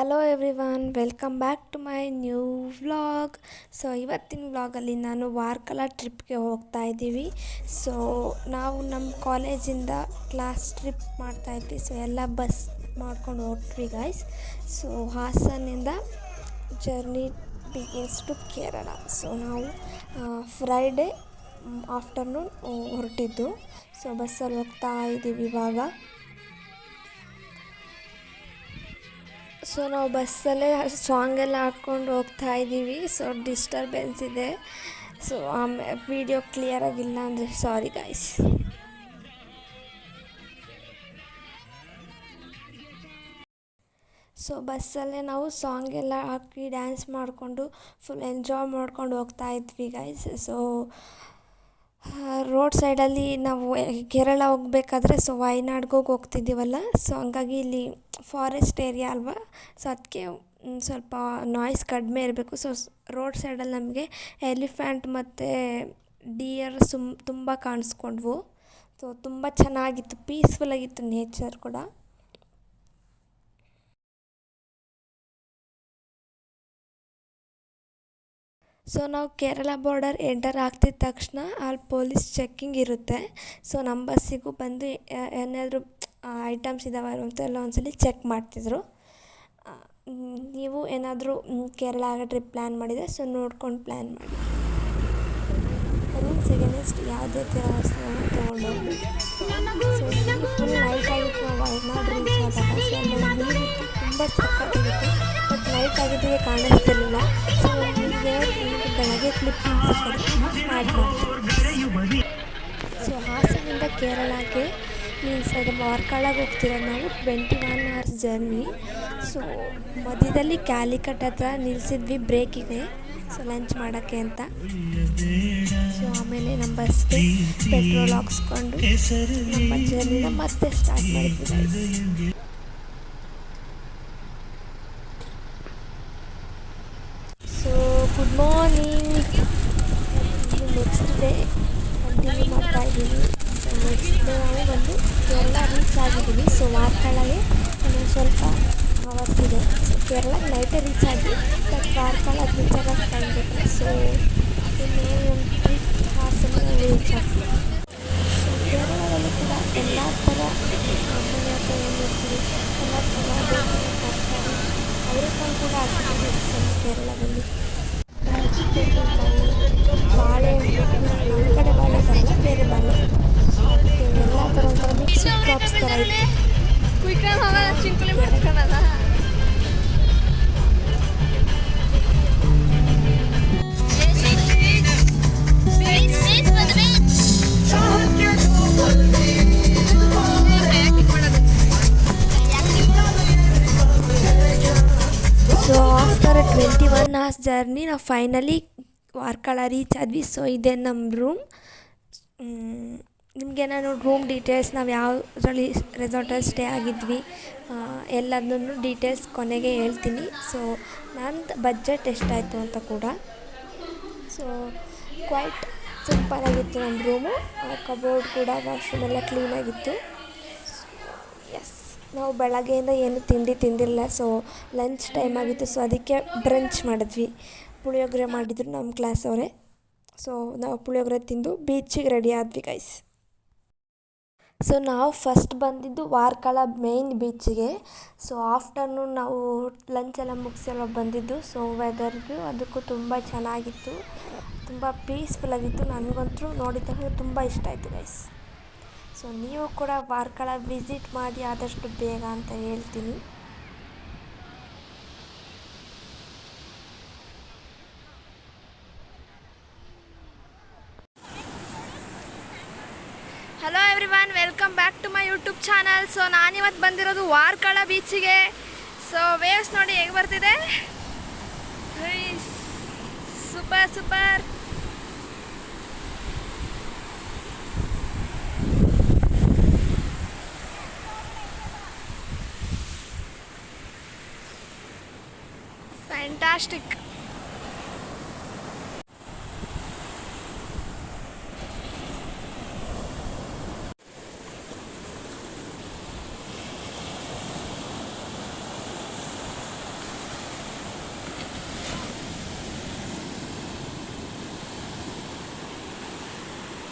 Hello everyone, welcome back to my new vlog. So ಇವತ್ತಿನ ವ್ಲಾಗಲ್ಲಿ ನಾನು ವಾರ್ಕಲ ಟ್ರಿಪ್ಗೆ ಹೋಗ್ತಾ ಇದ್ದೀವಿ. ಸೊ ನಾವು ನಮ್ಮ ಕಾಲೇಜಿಂದ ಕ್ಲಾಸ್ ಟ್ರಿಪ್ ಮಾಡ್ತಾಯಿದ್ವಿ. ಸೊ ಎಲ್ಲ ಬಸ್ ಮಾಡ್ಕೊಂಡು ಹೊರಟ್ವಿ ಗೈಸ್. ಸೊ ಹಾಸನಿಂದ journey begins to Kerala. So ನಾವು ಫ್ರೈಡೇ ಆಫ್ಟರ್ನೂನ್ ಹೊರಟಿದ್ದು. ಸೊ ಬಸ್ಸಲ್ಲಿ ಹೋಗ್ತಾ ಇದ್ದೀವಿ ಇವಾಗ. ಸೊ ನಾವು ಬಸ್ಸಲ್ಲೇ ಸಾಂಗೆಲ್ಲ ಹಾಕ್ಕೊಂಡು ಹೋಗ್ತಾ ಇದ್ದೀವಿ. ಸೊ ಡಿಸ್ಟರ್ಬೆನ್ಸ್ ಇದೆ. ಸೊ ವಿಡಿಯೋ ಕ್ಲಿಯರಾಗಿಲ್ಲ ಅಂದರೆ ಸಾರಿ ಗೈಸ್. ಸೊ ಬಸ್ಸಲ್ಲೇ ನಾವು ಸಾಂಗೆಲ್ಲ ಹಾಕಿ ಡ್ಯಾನ್ಸ್ ಮಾಡಿಕೊಂಡು ಫುಲ್ ಎಂಜಾಯ್ ಮಾಡ್ಕೊಂಡು ಹೋಗ್ತಾ ಇದ್ವಿ ಗೈಸ್. ಸೊ ರೋಡ್ ಸೈಡಲ್ಲಿ ನಾವು ಕೇರಳ ಹೋಗ್ಬೇಕಾದ್ರೆ ಸೊ ವಯನಾಡ್ಗೆ ಹೋಗ್ತಿದ್ದೀವಲ್ಲ. ಸೊ ಹಂಗಾಗಿ ಇಲ್ಲಿ ಫಾರೆಸ್ಟ್ ಏರಿಯಾ ಅಲ್ವಾ. ಸೊ ಅದಕ್ಕೆ ಸ್ವಲ್ಪ ನಾಯ್ಸ್ ಕಡಿಮೆ ಇರಬೇಕು. ಸೊ ರೋಡ್ ಸೈಡಲ್ಲಿ ನಮಗೆ ಎಲಿಫೆಂಟ್ ಮತ್ತು ಡಿಯರ್ ತುಂಬ ಕಾಣಿಸ್ಕೊಂಡ್ವು. ಸೊ ತುಂಬ ಚೆನ್ನಾಗಿತ್ತು, ಪೀಸ್ಫುಲ್ಲಾಗಿತ್ತು ನೇಚರ್ ಕೂಡ. ಸೊ ನಾವು ಕೇರಳ ಬಾರ್ಡರ್ ಎಂಟರ್ ಆಗ್ತಿದ್ದ ತಕ್ಷಣ ಅಲ್ಲಿ ಪೊಲೀಸ್ ಚೆಕ್ಕಿಂಗ್ ಇರುತ್ತೆ. ಸೊ ನಮ್ಮ ಬಸ್ಸಿಗೂ ಬಂದು ಏನಾದರೂ ಐಟಮ್ಸ್ ಇದ್ದಾವೆ ಅಂತೆಲ್ಲ ಒಂದ್ಸಲಿ ಚೆಕ್ ಮಾಡ್ತಿದ್ರು. ನೀವು ಏನಾದರೂ ಕೇರಳ ಟ್ರಿಪ್ ಪ್ಲ್ಯಾನ್ ಮಾಡಿದರೆ ಸೊ ನೋಡ್ಕೊಂಡು ಪ್ಲ್ಯಾನ್ ಮಾಡಿ. ರೂಲ್ಸ್ ಎಗೇನೆಸ್ಟ್ ಯಾವುದೇ ಪ್ರವಾಸನ ತೊಗೊಂಡೋಗ್ಬೇಕು. ಸೊ ಇಲ್ಲಿ ಫುಲ್ ನೈಟ್ ಆಗಿತ್ತು. ನಾವು ವಯನಾಡ್ ರೀಚ್ ಆದಾಗ ಸೊ ಅಲ್ಲಿ ನೀರಿತ್ತು, ತುಂಬ ಸಕ್ಕತ್ತಾಗಿತ್ತು. ಬಟ್ ನೈಟ್ ಆಗಿದ್ದರೆ ಕಾಣಿಸ್ತಿರಲಿಲ್ಲ. ಸೊ ನಿಮಗೆ ಬೆಳಗ್ಗೆ ಕ್ಲಿಪ್ಪಿಂಗ್ಸ್ ಆ್ಯಡ್ ಮಾಡ್ತೀವಿ. ಸೊ ಹಾಸನಿಂದ ಕೇರಳಕ್ಕೆ ಮೀನ್ಸ್ ಅದು ವಾರ್ಕಳಗೆ ಹೋಗ್ತಿರೋದು ನಾವು. 21 hours ಜರ್ನಿ. ಸೊ ಮಧ್ಯದಲ್ಲಿ ಕ್ಯಾಲಿಕಟ್ ಹತ್ರ ನಿಲ್ಲಿಸಿದ್ವಿ ಬ್ರೇಕಿಗೆ, ಸೊ ಲಂಚ್ ಮಾಡೋಕ್ಕೆ ಅಂತ. ಸೊ ಆಮೇಲೆ ನಮ್ಮ ಬಸ್ಗೆ ಪೆಟ್ರೋಲ್ ಹಾಕ್ಸ್ಕೊಂಡು ನಮ್ಮ ಜರ್ನಿನ ಮತ್ತೆ ಸ್ಟಾರ್ಟ್ ಮಾಡಿದ್ವಿ. So good morning. Next day continue ಮಾಡ್ತಾಯಿದ್ದೀವಿ. ಸೊ ನೆಕ್ಸ್ಟ್ ಡೇ ನಾವು ಬಂದು ಕೇರಳ ರೀಚ್ ಆಗಿದ್ದೀವಿ. ಸೊ ವಾರ್ಕಳಗೆ ಇನ್ನೊಂದು ಸ್ವಲ್ಪ ಅವರ್ಸ್ ಇದೆ. ಸೊ ಕೇರಳಕ್ಕೆ ನೈಟೇ ರೀಚ್ ಆಗಿ ಬಟ್ ವಾರ್ಕಳಗೆ ರೀಚ್ ಆಗೋಕ್ಕೆ ಟೈಮ್ ಬೇಕು. ಸೊ ಇನ್ನೇನು ಹಾಸನ ರೀಚ್ ಆಗ್ತೀವಿ. ಸೊ ಕೇರಳದಲ್ಲಿ ಕೂಡ ಎಲ್ಲ ಥರ ಸಾಮಾನ್ಯ ಏನಿರ್ತೀವಿ, ಎಲ್ಲ ಥರ ಬೇಕಿರೋ ತರಕಾರಿ ಅವರೆಕಾಳು ಕೂಡ ಹಾಕಿದ್ದೀವಿ. ಸೊ ಕೇರಳದಲ್ಲಿ ಬಾಳೆ, ನಮ್ಮ ಕಡೆ ಬಾಳೆ ಬರಲ್ಲ, ಬೇರೆ ಬಾಳೆ, ಅದಕ್ಕೆ ಎಲ್ಲ ಥರ ಒಂಥರ ಮಿಕ್ಸ್ ಕ್ರಾಪ್ಸ್ ಥರ ಇತ್ತು. ಸೊ ಆಫ್ಟರ್ 21 hours ಜರ್ನಿ ನಾವು ಫೈನಲಿ ವಾರ್ಕಳ ರೀಚ್ ಆದ್ವಿ. ಸೊ ಇದೇ ನಮ್ಮ ರೂಮ್. ನಿಮಗೆ ನಾನು ರೂಮ್ ಡೀಟೇಲ್ಸ್, ನಾವು ಯಾವುದ್ರಲ್ಲಿ ರೆಸಾರ್ಟಲ್ಲಿ ಸ್ಟೇ ಆಗಿದ್ವಿ ಎಲ್ಲದನ್ನು ಡೀಟೇಲ್ಸ್ ಕೊನೆಗೆ ಹೇಳ್ತೀನಿ. ಸೊ ನಂದು ಬಜೆಟ್ ಎಷ್ಟಾಯಿತು ಅಂತ ಕೂಡ. ಸೊ ಕ್ವೈಟ್ ಸಿಂಪಲಾಗಿತ್ತು ನಮ್ಮ ರೂಮು. ಕಬೋರ್ಡ್ ಕೂಡ, ವಾಶ್ರೂಮ್ ಎಲ್ಲ ಕ್ಲೀನಾಗಿತ್ತು. ಎಸ್, ನಾವು ಬೆಳಗ್ಗೆಯಿಂದ ಏನು ತಿಂದಿಲ್ಲ. ಸೊ ಲಂಚ್ ಟೈಮ್ ಆಗಿತ್ತು. ಸೊ ಅದಕ್ಕೆ ಬ್ರಂಚ್ ಮಾಡಿದ್ವಿ. ಪುಳಿಯೋಗರೆ ಮಾಡಿದ್ರು ನಮ್ಮ ಕ್ಲಾಸ್ ಅವರೇ. ಸೊ ನಾವು ಪುಳಿಯೋಗರೆ ತಿಂದು ಬೀಚಿಗೆ ರೆಡಿ ಆದ್ವಿ ಗೈಸ್. ಸೊ ನಾವು ಫಸ್ಟ್ ಬಂದಿದ್ದು ವಾರ್ಕಳ ಮೇಯ್ನ್ ಬೀಚಿಗೆ. ಸೊ ಆಫ್ಟರ್ನೂನ್ ನಾವು ಲಂಚ್ ಎಲ್ಲ ಮುಗಿಸೆಲ್ಲ ಬಂದಿದ್ದು. ಸೊ ವೆದರ್ಗೂ ಅದಕ್ಕೂ ತುಂಬ ಚೆನ್ನಾಗಿತ್ತು, ತುಂಬ ಪೀಸ್ಫುಲ್ಲಾಗಿತ್ತು. ನನಗಂತೂ ನೋಡಿದ ತಕ್ಷಣ ತುಂಬ ಇಷ್ಟ ಆಯಿತು ಗೈಸ್. ಸೊ ನೀವು ಕೂಡ ವಾರ್ಕಳ ವಿಸಿಟ್ ಮಾಡಿ ಆದಷ್ಟು ಬೇಗ ಅಂತ ಹೇಳ್ತೀನಿ. Hello everyone, welcome back to my YouTube channel. So ನಾನಿವತ್ತು ಬಂದಿರೋದು ವಾರ್ಕಳ ಬೀಚಿಗೆ. ಸೊ ವೇವ್ಸ್ ನೋಡಿ ಹೇಗೆ ಬರ್ತಿದೆ, ಸೂಪರ್ ಸೂಪರ್. ಫ್ಯಾಂಟಾಸ್ಟಿಕ್.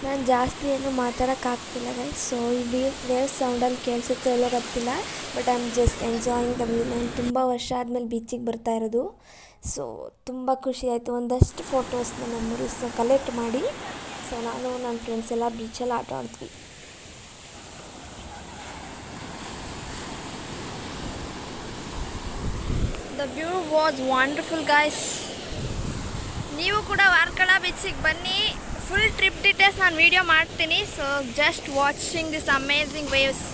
ನಾನು ಜಾಸ್ತಿ ಏನು ಮಾತಾಡೋಕ್ಕಾಗ್ತಿಲ್ಲ ಗೈಸ್. ಸೊ ಈ ವೇವ್ ಸೌಂಡಲ್ಲಿ ಕೇಳಿಸುತ್ತೋ ಎಲ್ಲೋ ಗೊತ್ತಿಲ್ಲ, but I am just enjoying the view. ನಾನು ತುಂಬ ವರ್ಷ ಆದಮೇಲೆ ಬೀಚಿಗೆ ಬರ್ತಾ ಇರೋದು. ಸೊ ತುಂಬ ಖುಷಿ ಆಯಿತು. ಒಂದಷ್ಟು ಫೋಟೋಸ್ನ ಮೆಮೊರೀಸ್ನ ಕಲೆಕ್ಟ್ ಮಾಡಿ ಸೊ ನಾನು ನನ್ನ ಫ್ರೆಂಡ್ಸ್ ಎಲ್ಲ ಬೀಚಲ್ಲಿ ಆಟ ಆಡ್ತೀವಿ. The view was wonderful guys. ನೀವು ಕೂಡ ವಾರ್ಕಳ ಬೀಚಿಗೆ ಬನ್ನಿ. ಫುಲ್ ಟ್ರಿಪ್ ಡೀಟೇಲ್ಸ್ ನಾನು ವೀಡಿಯೋ ಮಾಡ್ತೀನಿ. So just watching this amazing waves.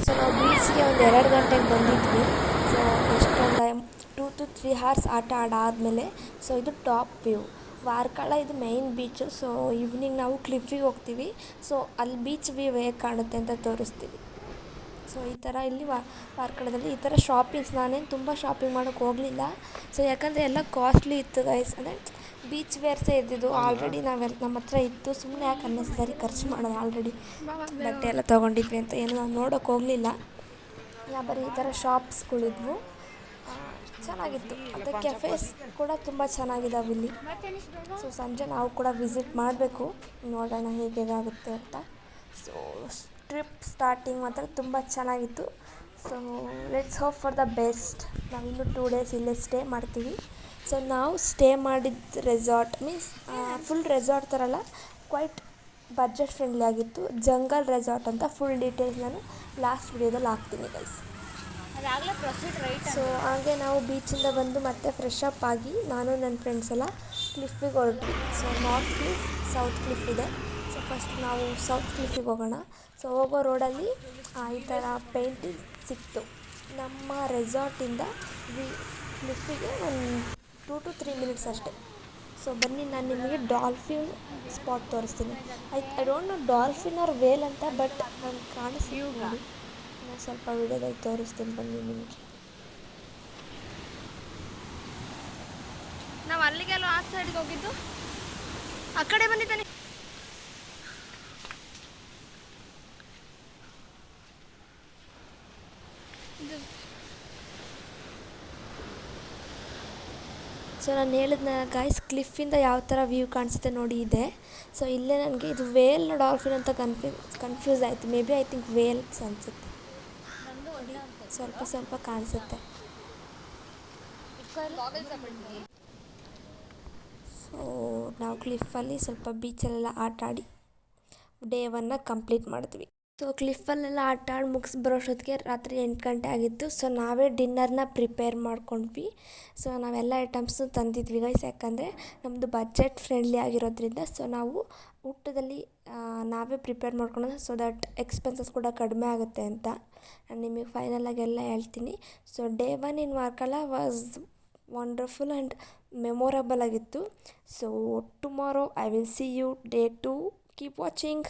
So ನಾವು ಬೀಚ್ಗೆ ಒಂದು 2 ಗಂಟೆಗೆ ಬಂದಿದ್ವಿ. ಸೊ ಎಷ್ಟೊಂದು 2 to 3 hours ಆಟ ಆಡಾದಮೇಲೆ ಸೊ ಇದು ಟಾಪ್ ವ್ಯೂ. ವಾರ್ಕಳ ಇದು ಮೇಯ್ನ್ ಬೀಚು. ಸೊ ಈವ್ನಿಂಗ್ ನಾವು ಕ್ಲಿಫಿಗೆ ಹೋಗ್ತೀವಿ. ಸೊ ಅಲ್ಲಿ ಬೀಚ್ ವ್ಯೂ ಹೇಗೆ ಕಾಣುತ್ತೆ ಅಂತ ತೋರಿಸ್ತೀವಿ. ಸೊ ಈ ಥರ ಇಲ್ಲಿ ವಾರ್ಕಳದಲ್ಲಿ ಈ ಥರ ಶಾಪಿಂಗ್ಸ್, ನಾನೇನು ತುಂಬ ಶಾಪಿಂಗ್ ಮಾಡೋಕ್ಕೆ ಹೋಗಲಿಲ್ಲ. ಸೊ ಯಾಕಂದರೆ ಎಲ್ಲ ಕಾಸ್ಟ್ಲಿ ಇತ್ತು ಗೈಸ್. ಅಂದರೆ ಬೀಚ್ ವೇರ್ಸೇ ಇದ್ದಿದ್ದು ಆಲ್ರೆಡಿ ನಮ್ಮ ಹತ್ರ ಇತ್ತು. ಸುಮ್ಮನೆ ಯಾಕೆ ಅನ್ನೆಸರಿ ಖರ್ಚು ಮಾಡೋದು, ಆಲ್ರೆಡಿ ಬಟ್ಟೆ ಎಲ್ಲ ತೊಗೊಂಡಿದ್ವಿ ಅಂತ ಏನು ನಾವು ನೋಡೋಕ್ಕೆ ಹೋಗಲಿಲ್ಲ. ಬರೀ ಈ ಥರ ಶಾಪ್ಸ್ಗಳಿದ್ವು, ಚೆನ್ನಾಗಿತ್ತು. ಮತ್ತು ಕೆಫೇಸ್ ಕೂಡ ತುಂಬ ಚೆನ್ನಾಗಿದ್ದಾವೆ ಇಲ್ಲಿ. ಸೊ ಸಂಜೆ ನಾವು ಕೂಡ ವಿಸಿಟ್ ಮಾಡಬೇಕು, ನೋಡೋಣ ಹೇಗಾಗುತ್ತೆ ಅಂತ. ಸೊ ಟ್ರಿಪ್ ಸ್ಟಾರ್ಟಿಂಗ್ ಮಾತ್ರ ತುಂಬ ಚೆನ್ನಾಗಿತ್ತು. So let's hope for the best. ನಾವಿನ್ನೂ 2 days ಇಲ್ಲೇ ಸ್ಟೇ ಮಾಡ್ತೀವಿ. ಸೊ ನಾವು ಸ್ಟೇ ಮಾಡಿದ ರೆಸಾರ್ಟ್ ಮೀನ್ಸ್ ಫುಲ್ ರೆಸಾರ್ಟ್ ಥರ ಅಲ್ಲ, ಕ್ವೈಟ್ ಬಜೆಟ್ ಫ್ರೆಂಡ್ಲಿ ಆಗಿತ್ತು. ಜಂಗಲ್ ರೆಸಾರ್ಟ್ ಅಂತ. ಫುಲ್ ಡೀಟೇಲ್ಸ್ ನಾನು ಲಾಸ್ಟ್ ವಿಡಿಯೋದಲ್ಲಿ ಹಾಕ್ತೀನಿ ಗೈಸ್. ಸೊ ಹಾಗೆ ನಾವು ಬೀಚಿಂದ ಬಂದು ಮತ್ತೆ ಫ್ರೆಶ್ ಅಪ್ ಆಗಿ ನಾನು ನನ್ನ ಫ್ರೆಂಡ್ಸ್ ಎಲ್ಲ ಕ್ಲಿಫಿಗೆ ಹೊರಟ್ವಿ. So north cliff, south cliff ಇದೆ. ಸೊ ಫಸ್ಟ್ ನಾವು ಸೌತ್ ಕ್ಲಿಫಿಗೆ ಹೋಗೋಣ. ಸೊ ಹೋಗೋ ರೋಡಲ್ಲಿ ಈ ಥರ ಪೇಂಟಿಂಗ್ ಸಿಕ್ತು. ನಮ್ಮ ರೆಸಾರ್ಟಿಂದ ಕ್ಲಿಫಿಗೆ ಒಂದು 2 to 3 minutes ಅಷ್ಟೇ. ಸೊ ಬನ್ನಿ, ನಾನು ನಿಮಗೆ ಡಾಲ್ಫಿನ್ ಸ್ಪಾಟ್ ತೋರಿಸ್ತೀನಿ. I don't know dolphin or whale ಅಂತ, ಬಟ್ ನಾನು ಕಾಣಿಸ್ತೀವಿ ನೋಡಿ. ನಾನು ಸ್ವಲ್ಪ ವಿಡಿಯೋದಲ್ಲಿ ತೋರಿಸ್ತೀನಿ ಬನ್ನಿ ನಿಮಗೆ. ನಾವು ಅಲ್ಲಿಗೆಲ್ಲ ಆ ಸೈಡ್ಗೆ ಹೋಗಿದ್ದು, ಆ ಕಡೆ ಬಂದಿದ್ದಾನೆ. ಸೊ ನಾನು ಹೇಳಿದ್ನ ಗಾಯ್ಸ್, ಕ್ಲಿಫಿಂದ ಯಾವ ಥರ ವ್ಯೂ ಕಾಣಿಸುತ್ತೆ ನೋಡಿ ಇದೆ. ಸೊ ಇಲ್ಲೇ ನನಗೆ ಇದು ವೇಲ್ ಡಾಲ್ಫಿನ್ ಅಂತ ಕನ್ಫ್ಯೂಸ್ ಆಯಿತು. May be I think Wales ಅನಿಸುತ್ತೆ. ಸ್ವಲ್ಪ ಕಾಣಿಸುತ್ತೆ. ಸೊ ನಾವು ಕ್ಲಿಫಲ್ಲಿ ಸ್ವಲ್ಪ ಬೀಚಲ್ಲೆಲ್ಲ ಆಟ ಆಡಿ ಡೇ 1 ಕಂಪ್ಲೀಟ್ ಮಾಡಿದ್ವಿ. ಸೊ ಕ್ಲಿಫಲ್ಲೆಲ್ಲ ಆಟ ಆಡಿ ಮುಗಿಸಿ ಬರೋಷ್ಟೊತ್ತಿಗೆ ರಾತ್ರಿ 8 ಗಂಟೆ ಆಗಿತ್ತು. ಸೊ ನಾವೇ ಡಿನ್ನರ್ನ ಪ್ರಿಪೇರ್ ಮಾಡ್ಕೊಂಡ್ವಿ. ಸೊ ನಾವೆಲ್ಲ ಐಟಮ್ಸು ತಂದಿದ್ವಿ ಗೈಸ್, ಯಾಕಂದರೆ ನಮ್ಮದು ಬಜೆಟ್ ಫ್ರೆಂಡ್ಲಿ ಆಗಿರೋದ್ರಿಂದ. ಸೊ ನಾವು ಊಟದಲ್ಲಿ ನಾವೇ ಪ್ರಿಪೇರ್ ಮಾಡ್ಕೊಳ್ಳೋದು, ಸೊ ದಟ್ ಎಕ್ಸ್ಪೆನ್ಸಸ್ ಕೂಡ ಕಡಿಮೆ ಆಗುತ್ತೆ ಅಂತ. ನಾನು ನಿಮಗೆ ಫೈನಲಾಗಿ ಎಲ್ಲ ಹೇಳ್ತೀನಿ. So day 1 in Varkala was wonderful and memorable ಆಗಿತ್ತು. So tomorrow I will see you day 2. Keep watching.